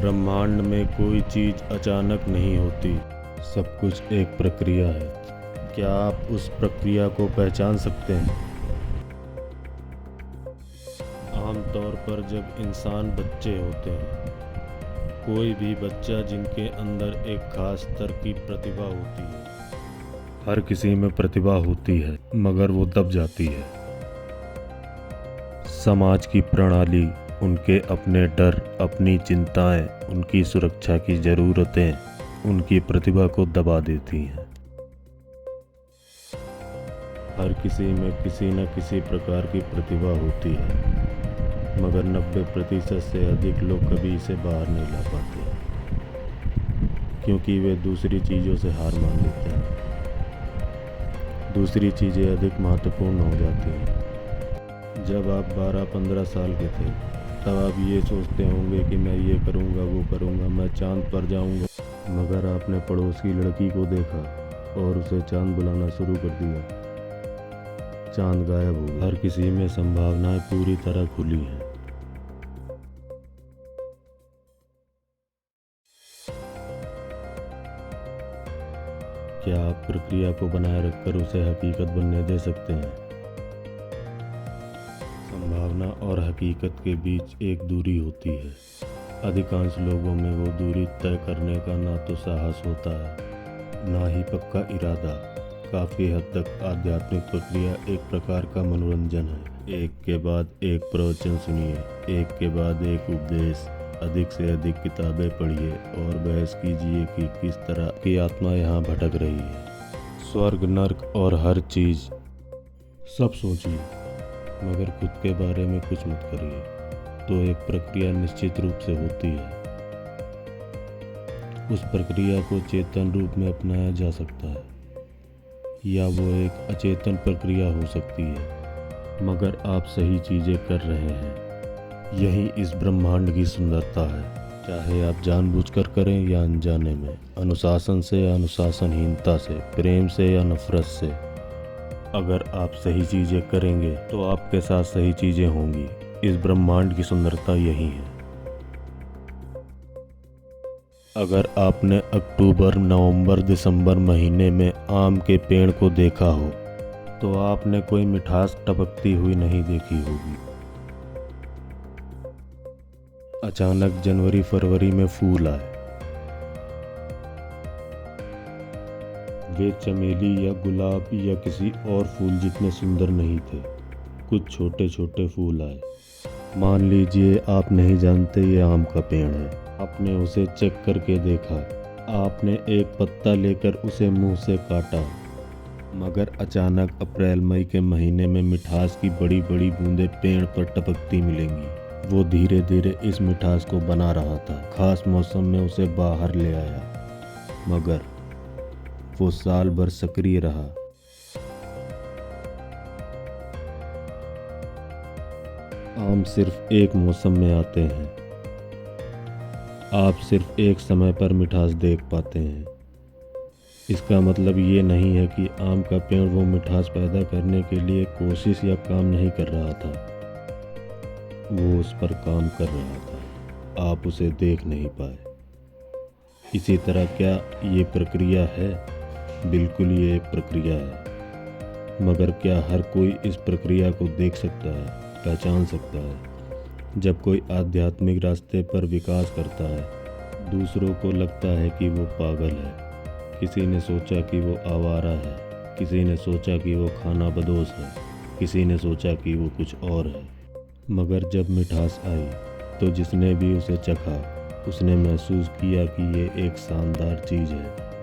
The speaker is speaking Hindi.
ब्रह्मांड में कोई चीज़ अचानक नहीं होती, सब कुछ एक प्रक्रिया है। क्या आप उस प्रक्रिया को पहचान सकते हैं? आमतौर पर जब इंसान बच्चे होते हैं, कोई भी बच्चा जिनके अंदर एक खास स्तर की प्रतिभा होती है, हर किसी में प्रतिभा होती है मगर वो दब जाती है। समाज की प्रणाली, उनके अपने डर, अपनी चिंताएं, उनकी सुरक्षा की ज़रूरतें उनकी प्रतिभा को दबा देती हैं। हर किसी में किसी न किसी प्रकार की प्रतिभा होती है, मगर 90% से अधिक लोग कभी इसे बाहर नहीं ला पाते, क्योंकि वे दूसरी चीज़ों से हार मान लेते हैं। दूसरी चीज़ें अधिक महत्वपूर्ण हो जाती हैं। जब आप 12-15 साल के थे, तब आप ये सोचते होंगे कि मैं ये करूँगा, वो करूँगा, मैं चाँद पर जाऊँगा, मगर आपने पड़ोस की लड़की को देखा और उसे चाँद बुलाना शुरू कर दिया। चाँद गायब हो गया। हर किसी में संभावनाएं पूरी तरह खुली हैं। क्या आप प्रक्रिया को बनाए रखकर उसे हकीकत बनने दे सकते हैं? संभावना और हकीकत के बीच एक दूरी होती है। अधिकांश लोगों में वो दूरी तय करने का ना तो साहस होता है, ना ही पक्का इरादा। काफ़ी हद तक आध्यात्मिक प्रक्रिया एक प्रकार का मनोरंजन है। एक के बाद एक प्रवचन सुनिए, एक के बाद एक उपदेश, अधिक से अधिक किताबें पढ़िए और बहस कीजिए कि किस तरह की आत्मा यहाँ भटक रही है। स्वर्ग, नर्क और हर चीज़ सब सोचिए, मगर खुद के बारे में कुछ मत करिए। तो एक प्रक्रिया निश्चित रूप से होती है। उस प्रक्रिया को चेतन रूप में अपनाया जा सकता है, या वो एक अचेतन प्रक्रिया हो सकती है, मगर आप सही चीज़ें कर रहे हैं। यही इस ब्रह्मांड की सुंदरता है। चाहे आप जानबूझकर करें या अनजाने में, अनुशासन से या अनुशासनहीनता से, प्रेम से या नफरत से, अगर आप सही चीज़ें करेंगे तो आपके साथ सही चीज़ें होंगी। इस ब्रह्मांड की सुंदरता यही है। अगर आपने अक्टूबर, नवंबर, दिसंबर महीने में आम के पेड़ को देखा हो, तो आपने कोई मिठास टपकती हुई नहीं देखी होगी। अचानक जनवरी फरवरी में फूल आए, वे चमेली या गुलाब या किसी और फूल जितने सुंदर नहीं थे। कुछ छोटे छोटे फूल आए। मान लीजिए आप नहीं जानते ये आम का पेड़ है, आपने उसे चेक करके देखा, आपने एक पत्ता लेकर उसे मुंह से काटा, मगर अचानक अप्रैल मई के महीने में मिठास की बड़ी बड़ी बूंदें पेड़ पर टपकती मिलेंगी। वो धीरे धीरे इस मिठास को बना रहा था, खास मौसम में उसे बाहर ले आया, मगर वो साल भर सक्रिय रहा। आम सिर्फ एक मौसम में आते हैं। आप सिर्फ एक समय पर मिठास देख पाते हैं। इसका मतलब ये नहीं है कि आम का पेड़ वो मिठास पैदा करने के लिए कोशिश या काम नहीं कर रहा था। वो उस पर काम कर रहा था, आप उसे देख नहीं पाए। इसी तरह क्या ये प्रक्रिया है? बिल्कुल, ये एक प्रक्रिया है, मगर क्या हर कोई इस प्रक्रिया को देख सकता है, पहचान सकता है? जब कोई आध्यात्मिक रास्ते पर विकास करता है, दूसरों को लगता है कि वो पागल है। किसी ने सोचा कि वो आवारा है, किसी ने सोचा कि वो खाना बदोश है, किसी ने सोचा कि वो कुछ और है। मगर जब मिठास आई, तो जिसने भी उसे चखा, उसने महसूस किया कि ये एक शानदार चीज़ है।